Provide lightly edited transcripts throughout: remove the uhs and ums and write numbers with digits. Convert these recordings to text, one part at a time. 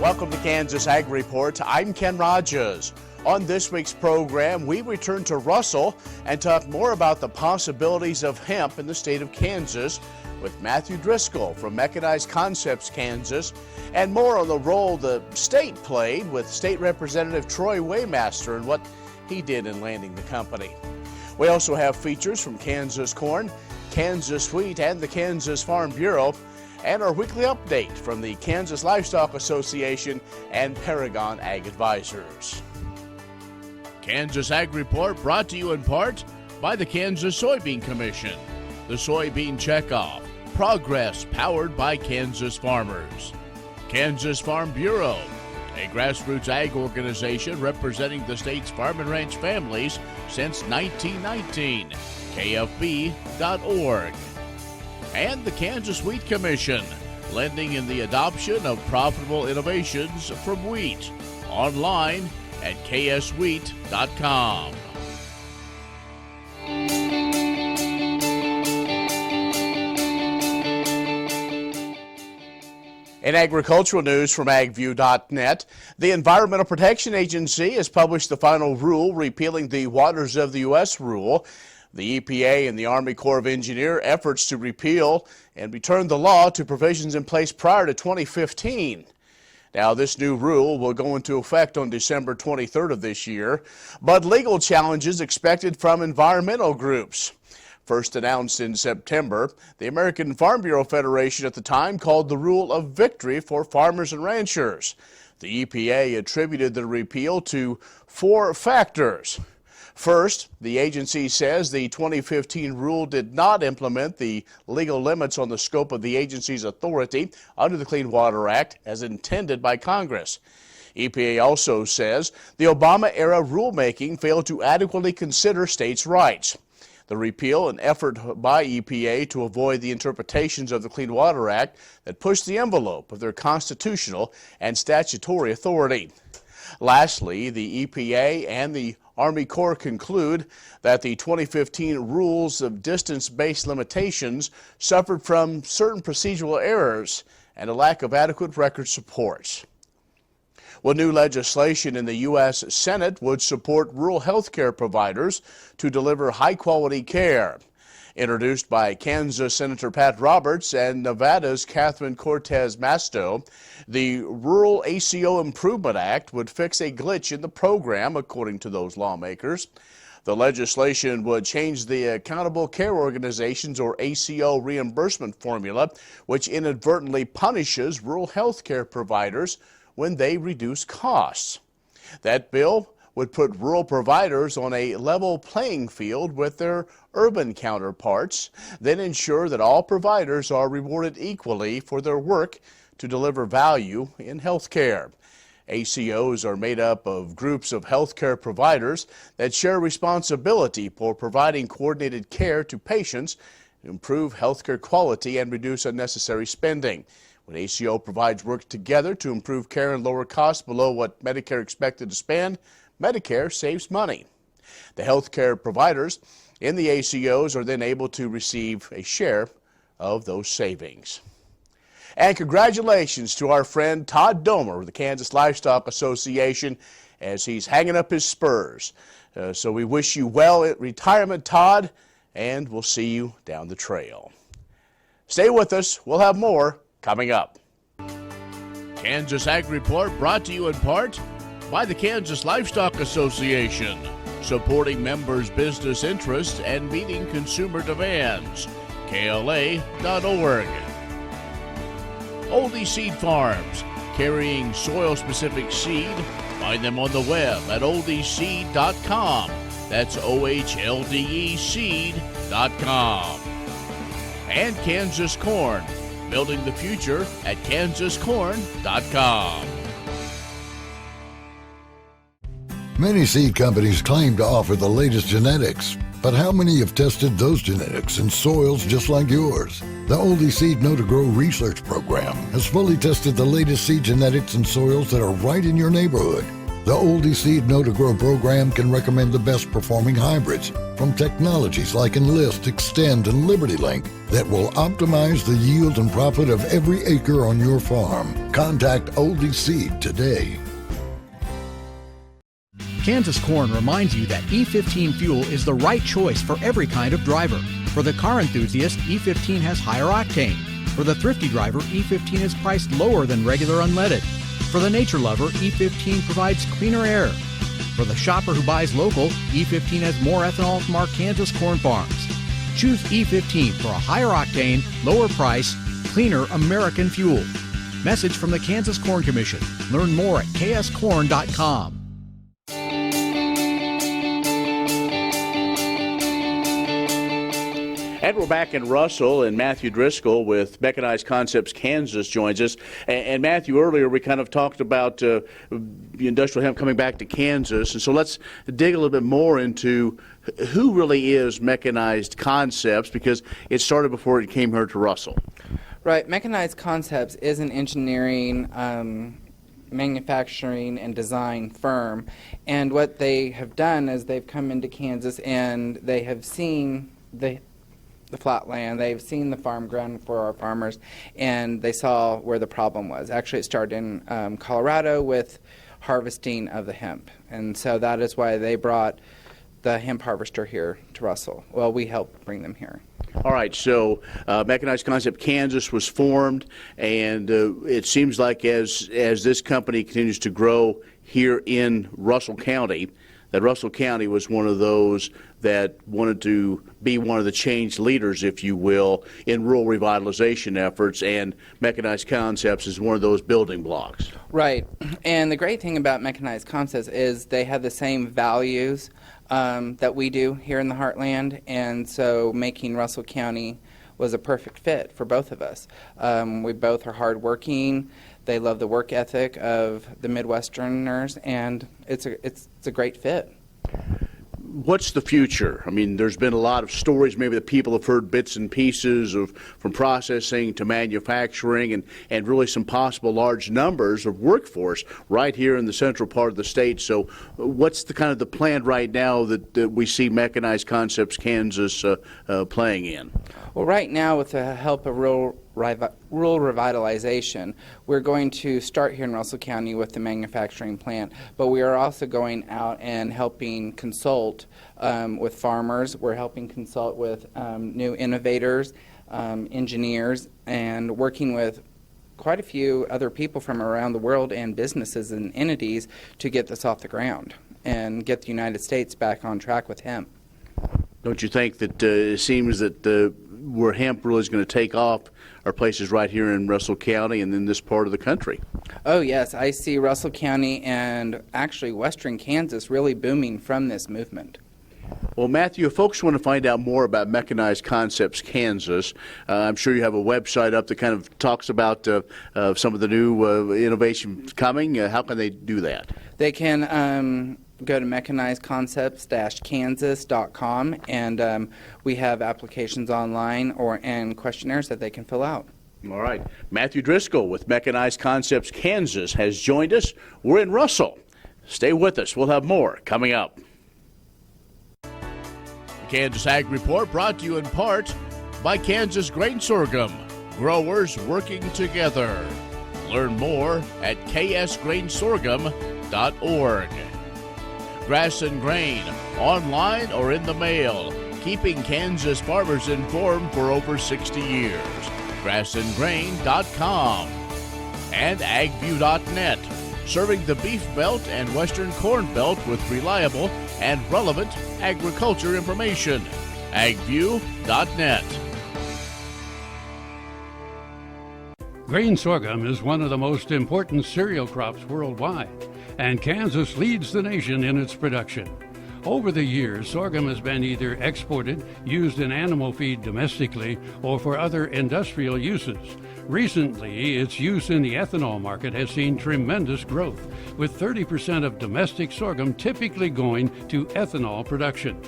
Welcome to Kansas Ag Report. I'm Ken Rogers. On this week's program, we return to Russell and talk more about the possibilities of hemp in the state of Kansas with Matthew Driscoll from Mechanized Concepts-Kansas, and more on the role the state played with State Representative Troy Waymaster and what he did in landing the company. We also have features from Kansas Corn, Kansas Wheat, and the Kansas Farm Bureau, and our weekly update from the Kansas Livestock Association and Paragon Ag Advisors. Kansas Ag Report brought to you in part by the Kansas Soybean Commission, the Soybean Checkoff, progress powered by Kansas farmers. Kansas Farm Bureau, a grassroots ag organization representing the state's farm and ranch families since 1919, kfb.org. And the Kansas Wheat Commission, lending in the adoption of profitable innovations from wheat, online at kswheat.com. In agricultural news from agview.net, the Environmental Protection Agency has published the final rule repealing the Waters of the U.S. rule. The EPA and the Army Corps of Engineers efforts to repeal and return the law to provisions in place prior to 2015. Now, this new rule will go into effect on December 23rd of this year, but legal challenges expected from environmental groups. First announced in September, the American Farm Bureau Federation at the time called the rule a victory for farmers and ranchers. The EPA attributed the repeal to 4 factors. First, the agency says the 2015 rule did not implement the legal limits on the scope of the agency's authority under the Clean Water Act as intended by Congress. EPA also says the Obama-era rulemaking failed to adequately consider states' rights. The repeal, an effort by EPA to avoid the interpretations of the Clean Water Act that pushed the envelope of their constitutional and statutory authority. Lastly, the EPA and the Army Corps conclude that the 2015 rules of distance-based limitations suffered from certain procedural errors and a lack of adequate record support. Well, new legislation in the U.S. Senate would support rural health care providers to deliver high-quality care. Introduced by Kansas Senator Pat Roberts and Nevada's Catherine Cortez Masto, the Rural ACO Improvement Act would fix a glitch in the program, according to those lawmakers. The legislation would change the Accountable Care Organizations, or ACO, reimbursement formula, which inadvertently punishes rural health care providers when they reduce costs. That bill would put rural providers on a level playing field with their urban counterparts, then ensure that all providers are rewarded equally for their work to deliver value in health care. ACOs are made up of groups of healthcare providers that share responsibility for providing coordinated care to patients, improve healthcare quality, and reduce unnecessary spending. When ACO provides work together to improve care and lower costs below what Medicare expected to spend, Medicare saves money. The healthcare providers in the ACOs are then able to receive a share of those savings. And congratulations to our friend Todd Domer of the Kansas Livestock Association as he's hanging up his spurs. So we wish you well at retirement, Todd, and we'll see you down the trail. Stay with us. We'll have more coming up. Kansas Ag Report brought to you in part by the Kansas Livestock Association, supporting members' business interests and meeting consumer demands. KLA.org. Oldie Seed Farms, carrying soil-specific seed. Find them on the web at oldieseed.com. That's OHLDE seed.com. And Kansas Corn, building the future at kansascorn.com. Many seed companies claim to offer the latest genetics, but how many have tested those genetics in soils just like yours? The Oldie Seed Know to Grow research program has fully tested the latest seed genetics in soils that are right in your neighborhood. The Oldie Seed Know to Grow program can recommend the best performing hybrids, from technologies like Enlist, Extend, and LibertyLink that will optimize the yield and profit of every acre on your farm. Contact Oldie Seed today. Kansas Corn reminds you that E15 fuel is the right choice for every kind of driver. For the car enthusiast, E15 has higher octane. For the thrifty driver, E15 is priced lower than regular unleaded. For the nature lover, E15 provides cleaner air. For the shopper who buys local, E15 has more ethanol from our Kansas corn farms. Choose E15 for a higher octane, lower price, cleaner American fuel. Message from the Kansas Corn Commission. Learn more at kscorn.com. And we're back in Russell, and Matthew Driscoll with Mechanized Concepts-Kansas joins us. And Matthew, earlier we kind of talked about industrial hemp coming back to Kansas, and so let's dig a little bit more into who really is Mechanized Concepts, because it started before it came here to Russell. Right. Mechanized Concepts is an engineering, manufacturing, and design firm, and what they have done is they've come into Kansas and they have seen the flat land, they've seen the farm ground for our farmers, and they saw where the problem was. Actually, it started in Colorado with harvesting of the hemp, and so that is why they brought the hemp harvester here to Russell. Well, we helped bring them here. All right, so Mechanized Concept Kansas was formed, and it seems like as this company continues to grow here in Russell County, that Russell County was one of those that wanted to be one of the change leaders, if you will, in rural revitalization efforts, and Mechanized Concepts is one of those building blocks. Right, and the great thing about Mechanized Concepts is they have the same values that we do here in the Heartland, and so making Russell County was a perfect fit for both of us. We both are hardworking. They love the work ethic of the Midwesterners, and it's a great fit. What's the future? I mean, there's been a lot of stories maybe that people have heard bits and pieces of, from processing to manufacturing, and really some possible large numbers of workforce right here in the central part of the state. So what's the kind of the plan right now that we see Mechanized Concepts Kansas playing in? Well, right now, with the help of rural revitalization, we're going to start here in Russell County with the manufacturing plant, but we are also going out and helping consult with farmers. We're helping consult with new innovators, engineers, and working with quite a few other people from around the world and businesses and entities to get this off the ground and get the United States back on track with hemp. Don't you think that it seems that where hemp really is going to take off are places right here in Russell County and in this part of the country? Oh, yes. I see Russell County and actually western Kansas really booming from this movement. Well, Matthew, if folks want to find out more about Mechanized Concepts Kansas, I'm sure you have a website up that kind of talks about some of the new innovation coming. How can they do that? They can go to mechanizedconcepts-kansas.com, and we have applications online and questionnaires that they can fill out. All right. Matthew Driscoll with Mechanized Concepts Kansas has joined us. We're in Russell. Stay with us. We'll have more coming up. The Kansas Ag Report brought to you in part by Kansas Grain Sorghum, growers working together. Learn more at ksgrainsorghum.org. Grass and Grain, online or in the mail, keeping Kansas farmers informed for over 60 years. grassandgrain.com. And agview.net, serving the Beef Belt and Western Corn Belt with reliable and relevant agriculture information. agview.net. Grain sorghum is one of the most important cereal crops worldwide, and Kansas leads the nation in its production. Over the years, sorghum has been either exported, used in animal feed domestically, or for other industrial uses. Recently, its use in the ethanol market has seen tremendous growth, with 30% of domestic sorghum typically going to ethanol production.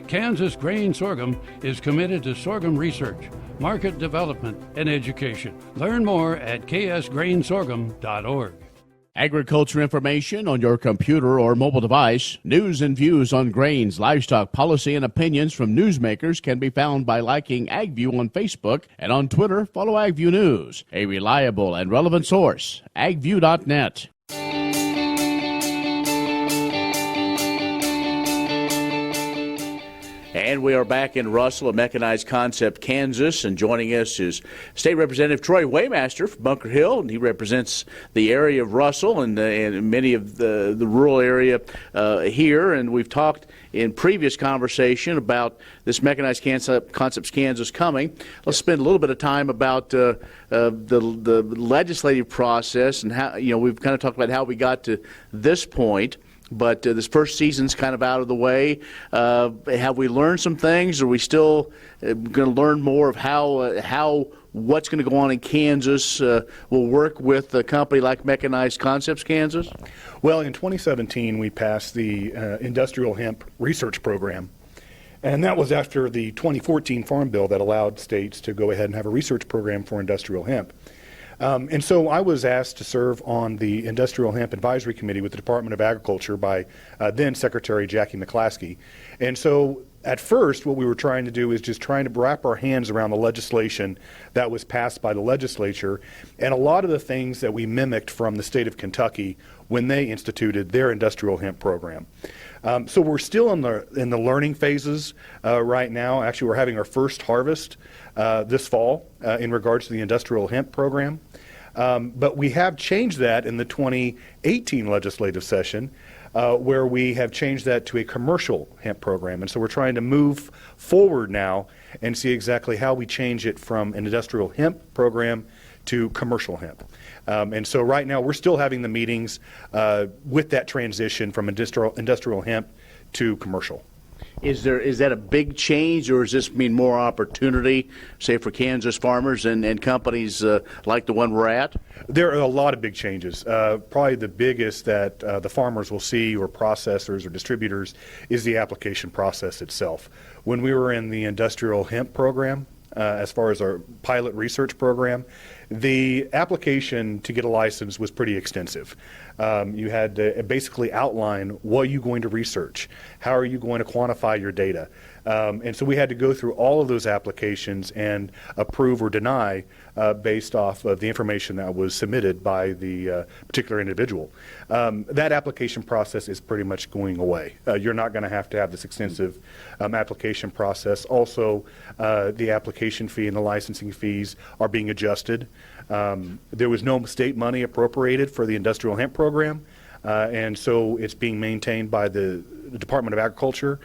Kansas Grain Sorghum is committed to sorghum research, market development, and education. Learn more at ksgrainsorghum.org. Agriculture information on your computer or mobile device. News and views on grains, livestock, policy, and opinions from newsmakers can be found by liking AgView on Facebook, and on Twitter, follow AgView News, a reliable and relevant source. AgView.net. And we are back in Russell at Mechanized Concepts-Kansas, and joining us is State Representative Troy Waymaster from Bunker Hill, and he represents the area of Russell and many of the rural area here. And we've talked in previous conversation about this Mechanized Concepts-Kansas coming. Let's spend a little bit of time about the legislative process and how, we've kind of talked about how we got to this point. But this first season's kind of out of the way. Have we learned some things? Are we still going to learn more of how what's going to go on in Kansas will work with a company like Mechanized Concepts-Kansas? Well, in 2017, we passed the Industrial Hemp Research Program. And that was after the 2014 Farm Bill that allowed states to go ahead and have a research program for industrial hemp. And so I was asked to serve on the Industrial Hemp Advisory Committee with the Department of Agriculture by then Secretary Jackie McClaskey. And so at first, what we were trying to do is just trying to wrap our hands around the legislation that was passed by the legislature, and a lot of the things that we mimicked from the state of Kentucky when they instituted their industrial hemp program. So we're still in the learning phases right now. Actually, we're having our first harvest this fall in regards to the industrial hemp program. But we have changed that in the 2018 legislative session, where we have changed that to a commercial hemp program. And so we're trying to move forward now and see exactly how we change it from an industrial hemp program to commercial hemp. And so right now we're still having the meetings with that transition from industrial hemp to commercial. Is that a big change, or does this mean more opportunity, say, for Kansas farmers and companies like the one we're at? There are a lot of big changes. Probably the biggest that the farmers will see, or processors or distributors, is the application process itself. When we were in the industrial hemp program, as far as our pilot research program, the application to get a license was pretty extensive. You had to basically outline what you're going to research, how are you going to quantify your data. And so we had to go through all of those applications and approve or deny based off of the information that was submitted by the particular individual. That application process is pretty much going away. You're not going to have this extensive application process. Also, the application fee and the licensing fees are being adjusted. There was no state money appropriated for the industrial hemp program, and so it's being maintained by the Department of Agriculture.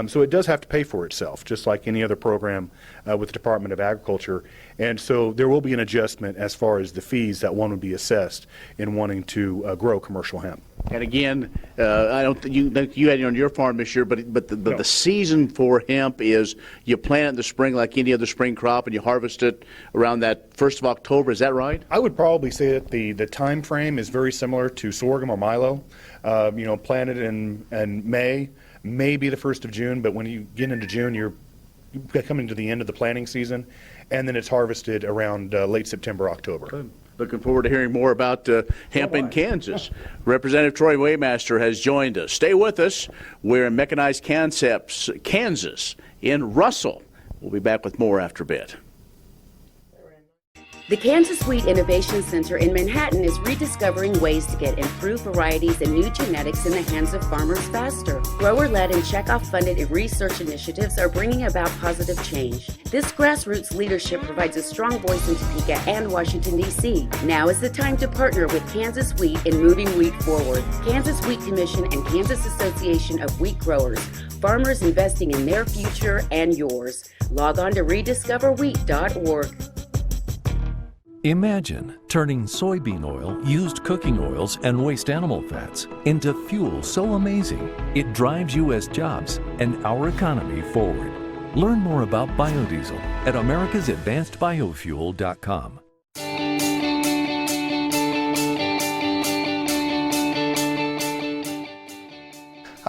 So it does have to pay for itself, just like any other program with the Department of Agriculture. And so there will be an adjustment as far as the fees that one would be assessed in wanting to grow commercial hemp. And again, I don't think you had it on your farm this year, but the season for hemp is you plant it in the spring like any other spring crop, and you harvest it around that 1st of October. Is that right? I would probably say that the time frame is very similar to sorghum or milo. Planted in May, maybe the 1st of June, but when you get into June, you're coming to the end of the planting season, and then it's harvested around late September, October. Good. Looking forward to hearing more about hemp in Kansas. Representative Troy Waymaster has joined us. Stay with us. We're in Mechanized Concepts-Kansas in Russell. We'll be back with more after a bit. The Kansas Wheat Innovation Center in Manhattan is rediscovering ways to get improved varieties and new genetics in the hands of farmers faster. Grower-led and checkoff-funded research initiatives are bringing about positive change. This grassroots leadership provides a strong voice in Topeka and Washington, D.C. Now is the time to partner with Kansas Wheat in moving wheat forward. Kansas Wheat Commission and Kansas Association of Wheat Growers. Farmers investing in their future and yours. Log on to rediscoverwheat.org. Imagine turning soybean oil, used cooking oils, and waste animal fats into fuel so amazing it drives U.S. jobs and our economy forward. Learn more about biodiesel at americasadvancedbiofuel.com.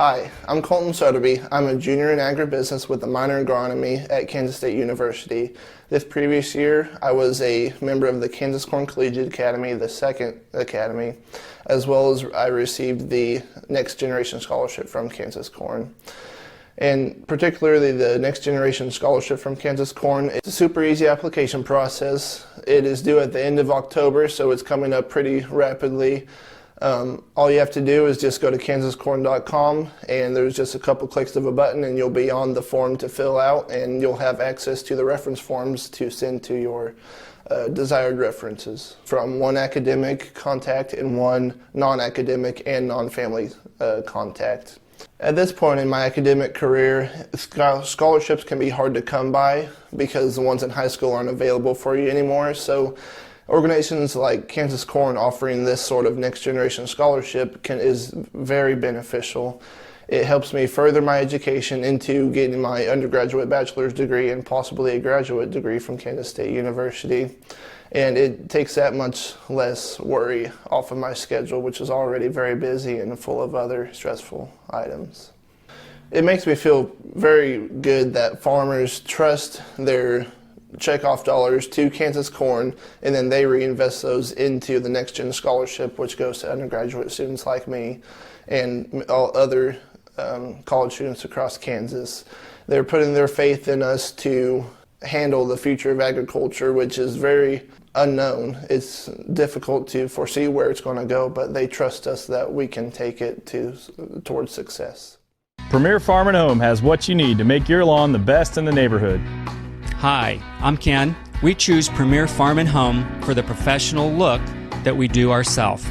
Hi, I'm Colton Sotheby. I'm a junior in agribusiness with a minor in agronomy at Kansas State University. This previous year, I was a member of the Kansas Corn Collegiate Academy, the second academy, as well as I received the Next Generation Scholarship from Kansas Corn. And particularly the Next Generation Scholarship from Kansas Corn, it's a super easy application process. It is due at the end of October, so it's coming up pretty rapidly. All you have to do is just go to kansascorn.com, and there's just a couple clicks of a button and you'll be on the form to fill out, and you'll have access to the reference forms to send to your desired references from one academic contact and one non-academic and non-family contact. At this point in my academic career, scholarships can be hard to come by because the ones in high school aren't available for you anymore. So organizations like Kansas Corn offering this sort of next generation scholarship is very beneficial. It helps me further my education into getting my undergraduate bachelor's degree and possibly a graduate degree from Kansas State University. And it takes that much less worry off of my schedule, which is already very busy and full of other stressful items. It makes me feel very good that farmers trust their checkoff dollars to Kansas Corn, and then they reinvest those into the Next Gen Scholarship, which goes to undergraduate students like me and all other college students across Kansas. They're putting their faith in us to handle the future of agriculture, which is very unknown. It's difficult to foresee where it's going to go, but they trust us that we can take it towards success. Premier Farm & Home has what you need to make your lawn the best in the neighborhood. Hi, I'm Ken. We choose Premier Farm & Home for the professional look that we do ourselves.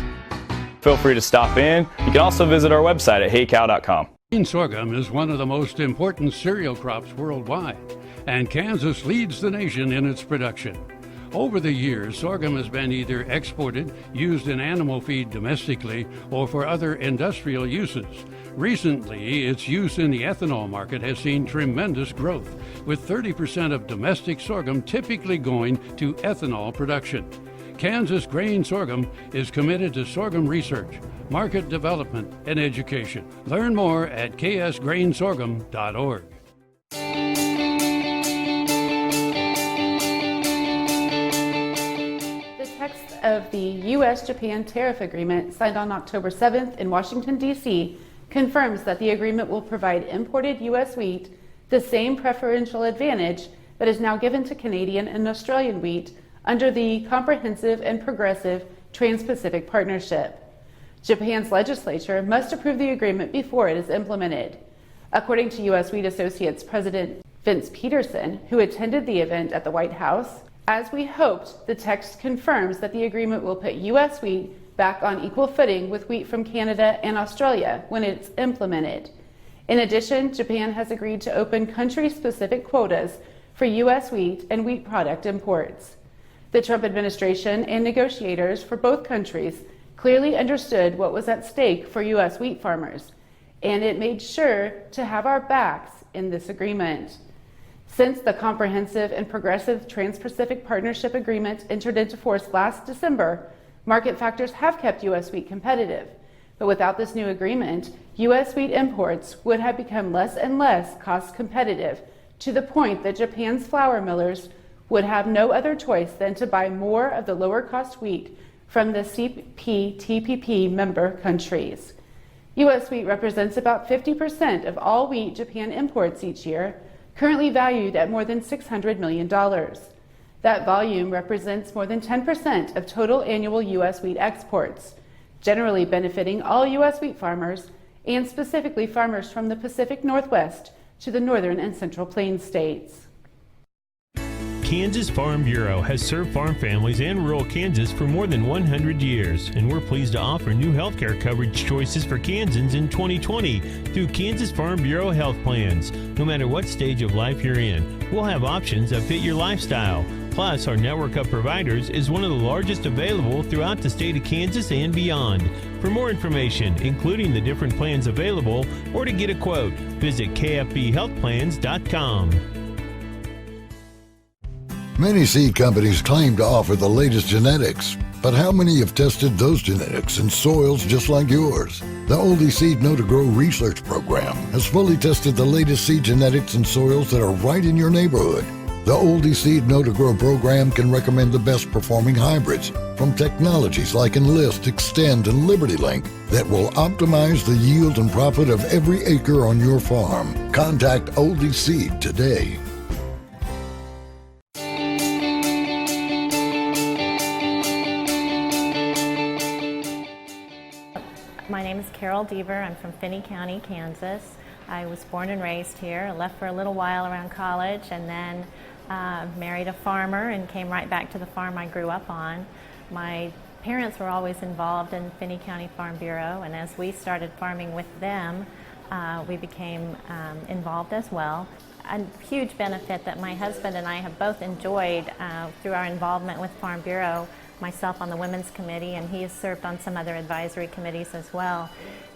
Feel free to stop in. You can also visit our website at heycow.com. Grain sorghum is one of the most important cereal crops worldwide, and Kansas leads the nation in its production. Over the years, sorghum has been either exported, used in animal feed domestically, or for other industrial uses. Recently, its use in the ethanol market has seen tremendous growth, with 30% of domestic sorghum typically going to ethanol production. Kansas Grain Sorghum is committed to sorghum research, market development, and education. Learn more at ksgrainsorghum.org. Of the USJapan Tariff Agreement signed on October 7th in Washington, D.C. confirms that the agreement will provide imported U.S. wheat the same preferential advantage that is now given to Canadian and Australian wheat under the Comprehensive and Progressive Trans-Pacific Partnership. Japan's legislature must approve the agreement before it is implemented. According to U.S. Wheat Associates President Vince Peterson, who attended the event at the White House, as we hoped, the text confirms that the agreement will put U.S. wheat back on equal footing with wheat from Canada and Australia when it's implemented. In addition, Japan has agreed to open country-specific quotas for U.S. wheat and wheat product imports. The Trump administration and negotiators for both countries clearly understood what was at stake for U.S. wheat farmers, and it made sure to have our backs in this agreement. Since the Comprehensive and Progressive Trans-Pacific Partnership Agreement entered into force last December, market factors have kept U.S. wheat competitive. But without this new agreement, U.S. wheat imports would have become less and less cost competitive, to the point that Japan's flour millers would have no other choice than to buy more of the lower cost wheat from the CPTPP member countries. U.S. wheat represents about 50% of all wheat Japan imports each year, currently valued at more than $600 million. That volume represents more than 10% of total annual U.S. wheat exports, generally benefiting all U.S. wheat farmers, and specifically farmers from the Pacific Northwest to the northern and central plains states. Kansas Farm Bureau has served farm families and rural Kansas for more than 100 years, and we're pleased to offer new healthcare coverage choices for Kansans in 2020 through Kansas Farm Bureau health plans. No matter what stage of life you're in, we'll have options that fit your lifestyle. Plus, our network of providers is one of the largest available throughout the state of Kansas and beyond. For more information, including the different plans available, or to get a quote, visit kfbhealthplans.com. Many seed companies claim to offer the latest genetics, but But how many have tested those genetics in soils just like yours? The Oldie Seed Know to Grow research program has fully tested the latest seed genetics in soils that are right in your neighborhood. The Oldie Seed Know to Grow program can recommend the best performing hybrids from technologies like Enlist, Extend, and LibertyLink that will optimize the yield and profit of every acre on your farm. Contact Oldie Seed today. My name is Carol Deaver. I'm from Finney County, Kansas. I was born and raised here. I left for a little while around college and then married a farmer and came right back to the farm I grew up on. My parents were always involved in Finney County Farm Bureau, and as we started farming with them, we became involved as well. A huge benefit that my husband and I have both enjoyed through our involvement with Farm Bureau, myself on the Women's Committee, and he has served on some other advisory committees as well.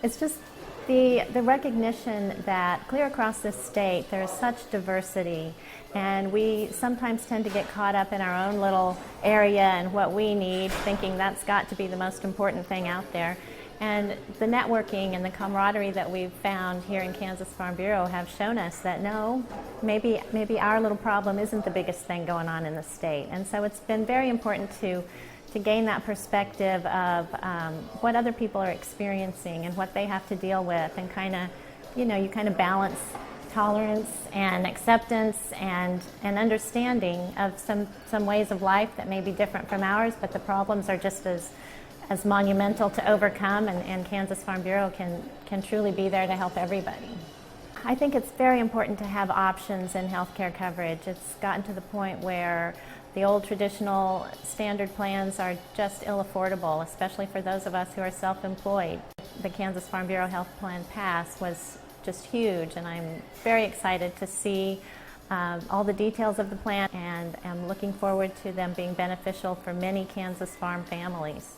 It's just the recognition that clear across the state there is such diversity, and we sometimes tend to get caught up in our own little area and what we need, thinking that's got to be the most important thing out there. And the networking and the camaraderie that we've found here in Kansas Farm Bureau have shown us that no, maybe our little problem isn't the biggest thing going on in the state. And so it's been very important to gain that perspective of what other people are experiencing and what they have to deal with, and kind of, you kind of balance tolerance and acceptance and understanding of some ways of life that may be different from ours, but the problems are just as monumental to overcome, and Kansas Farm Bureau can truly be there to help everybody. I think it's very important to have options in healthcare coverage. It's gotten to the point where the old traditional standard plans are just ill-affordable, especially for those of us who are self-employed. The Kansas Farm Bureau Health Plan passed was just huge, and I'm very excited to see all the details of the plan, and I'm looking forward to them being beneficial for many Kansas farm families.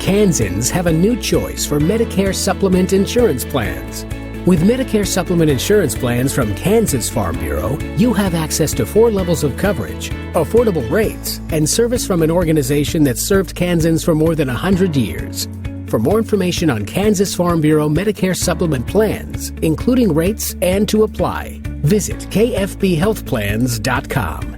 Kansans have a new choice for Medicare supplement insurance plans. With Medicare supplement insurance plans from Kansas Farm Bureau, you have access to 4 levels of coverage, affordable rates, and service from an organization that's served Kansans for more than 100 years. For more information on Kansas Farm Bureau Medicare supplement plans, including rates and to apply, visit kfbhealthplans.com.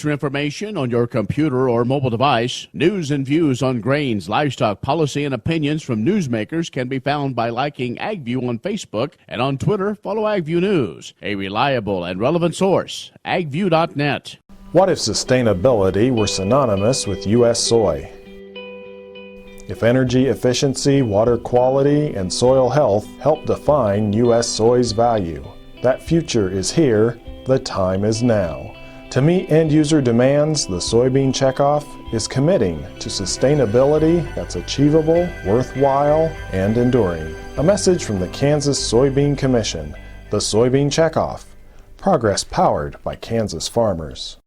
Information on your computer or mobile device. News and views on grains, livestock, policy, and opinions from newsmakers can be found by liking AgView on Facebook, and on Twitter, follow AgView News, a reliable and relevant source, agview.net. What if sustainability were synonymous with U.S. soy? If energy efficiency, water quality, and soil health help define U.S. soy's value, that future is here, the time is now. To meet end-user demands, the Soybean Checkoff is committing to sustainability that's achievable, worthwhile, and enduring. A message from the Kansas Soybean Commission, the Soybean Checkoff, progress powered by Kansas farmers.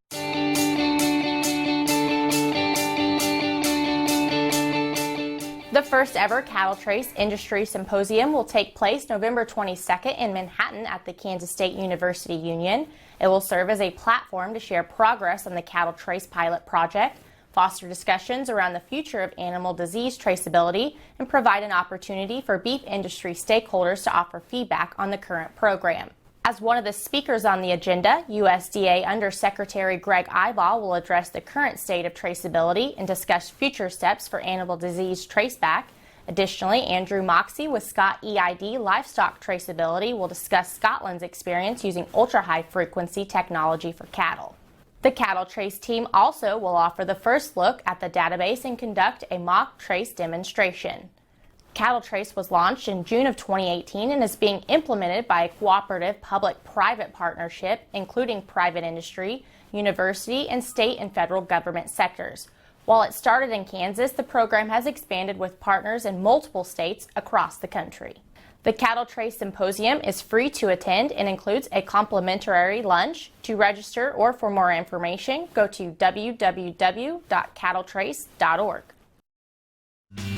The first ever Cattle Trace Industry Symposium will take place November 22nd in Manhattan at the Kansas State University Union. It will serve as a platform to share progress on the Cattle Trace pilot project, foster discussions around the future of animal disease traceability, and provide an opportunity for beef industry stakeholders to offer feedback on the current program. As one of the speakers on the agenda, USDA Undersecretary Greg Eyeball will address the current state of traceability and discuss future steps for animal disease traceback. Additionally, Andrew Moxie with Scott EID Livestock Traceability will discuss Scotland's experience using ultra-high frequency technology for cattle. The Cattle Trace team also will offer the first look at the database and conduct a mock trace demonstration. Cattle Trace was launched in June of 2018 and is being implemented by a cooperative public-private partnership, including private industry, university, and state and federal government sectors. While it started in Kansas, the program has expanded with partners in multiple states across the country. The Cattle Trace Symposium is free to attend and includes a complimentary lunch. To register or for more information, go to www.cattletrace.org.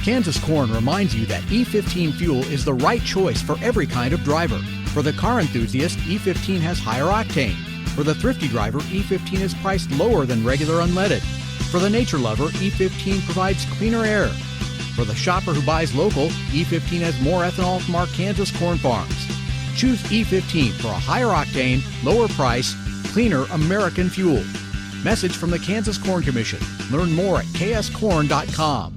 Kansas Corn reminds you that E15 fuel is the right choice for every kind of driver. For the car enthusiast, E15 has higher octane. For the thrifty driver, E15 is priced lower than regular unleaded. For the nature lover, E15 provides cleaner air. For the shopper who buys local, E15 has more ethanol from our Kansas corn farms. Choose E15 for a higher octane, lower price, cleaner American fuel. Message from the Kansas Corn Commission. Learn more at kscorn.com.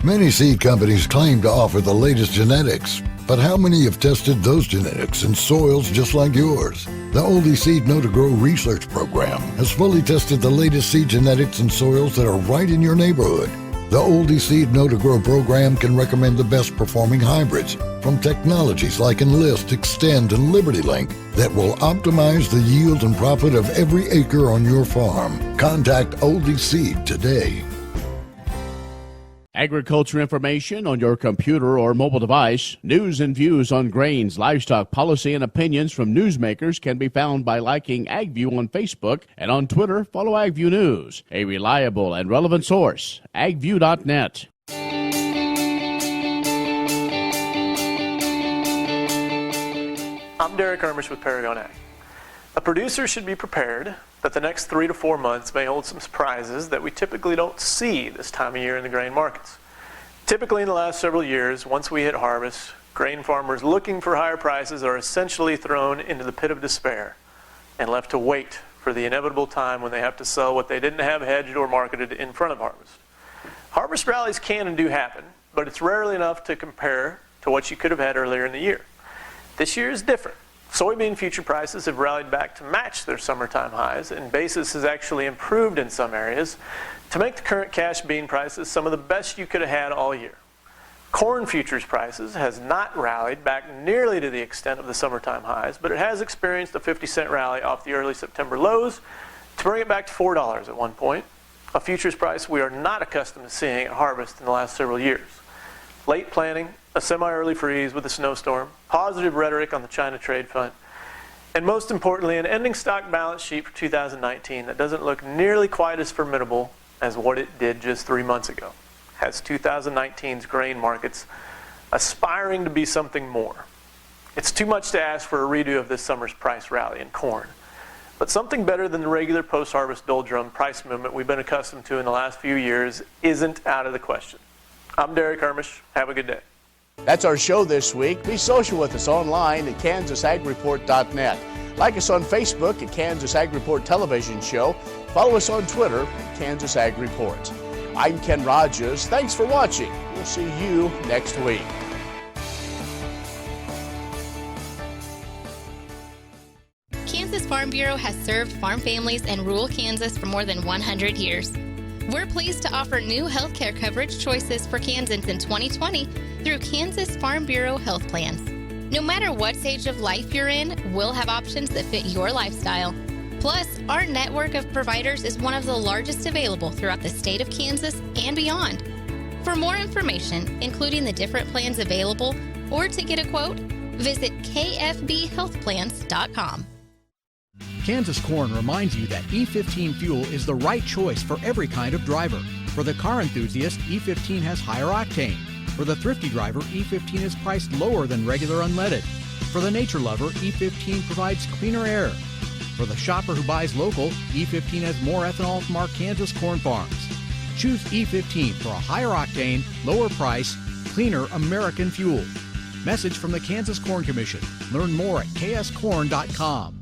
Many seed companies claim to offer the latest genetics, but how many have tested those genetics in soils just like yours? The Oldie Seed Know to Grow research program has fully tested the latest seed genetics in soils that are right in your neighborhood. The Oldie Seed Know to Grow program can recommend the best performing hybrids from technologies like Enlist, Extend, and Liberty Link that will optimize the yield and profit of every acre on your farm. Contact Oldie Seed today. Agriculture information on your computer or mobile device. News and views on grains, livestock, policy, and opinions from newsmakers can be found by liking AgView on Facebook, and on Twitter, follow AgView News, a reliable and relevant source. AgView.net. I'm Derek Ermish with Paragon Ag. A producer should be prepared that the next 3 to 4 months may hold some surprises that we typically don't see this time of year in the grain markets. Typically in the last several years, once we hit harvest, grain farmers looking for higher prices are essentially thrown into the pit of despair and left to wait for the inevitable time when they have to sell what they didn't have hedged or marketed in front of harvest. Harvest rallies can and do happen, but it's rarely enough to compare to what you could have had earlier in the year. This year is different. Soybean future prices have rallied back to match their summertime highs, and basis has actually improved in some areas to make the current cash bean prices some of the best you could have had all year. Corn futures prices has not rallied back nearly to the extent of the summertime highs, but it has experienced a 50-cent rally off the early September lows to bring it back to $4 at one point, a futures price we are not accustomed to seeing at harvest in the last several years. Late planting, a semi-early freeze with a snowstorm, positive rhetoric on the China trade front, and most importantly, an ending stock balance sheet for 2019 that doesn't look nearly quite as formidable as what it did just 3 months ago, has 2019's grain markets aspiring to be something more. It's too much to ask for a redo of this summer's price rally in corn, but something better than the regular post-harvest doldrum price movement we've been accustomed to in the last few years isn't out of the question. I'm Derek Ermish. Have a good day. That's our show this week. Be social with us online at KansasAgReport.net. Like us on Facebook at Kansas Ag Report Television Show. Follow us on Twitter at Kansas Ag Report. I'm Ken Rogers. Thanks for watching. We'll see you next week. Kansas Farm Bureau has served farm families in rural Kansas for more than 100 years. We're pleased to offer new health care coverage choices for Kansans in 2020 through Kansas Farm Bureau Health Plans. No matter what stage of life you're in, we'll have options that fit your lifestyle. Plus, our network of providers is one of the largest available throughout the state of Kansas and beyond. For more information, including the different plans available, or to get a quote, visit kfbhealthplans.com. Kansas Corn reminds you that E15 fuel is the right choice for every kind of driver. For the car enthusiast, E15 has higher octane. For the thrifty driver, E15 is priced lower than regular unleaded. For the nature lover, E15 provides cleaner air. For the shopper who buys local, E15 has more ethanol from our Kansas corn farms. Choose E15 for a higher octane, lower price, cleaner American fuel. Message from the Kansas Corn Commission. Learn more at kscorn.com.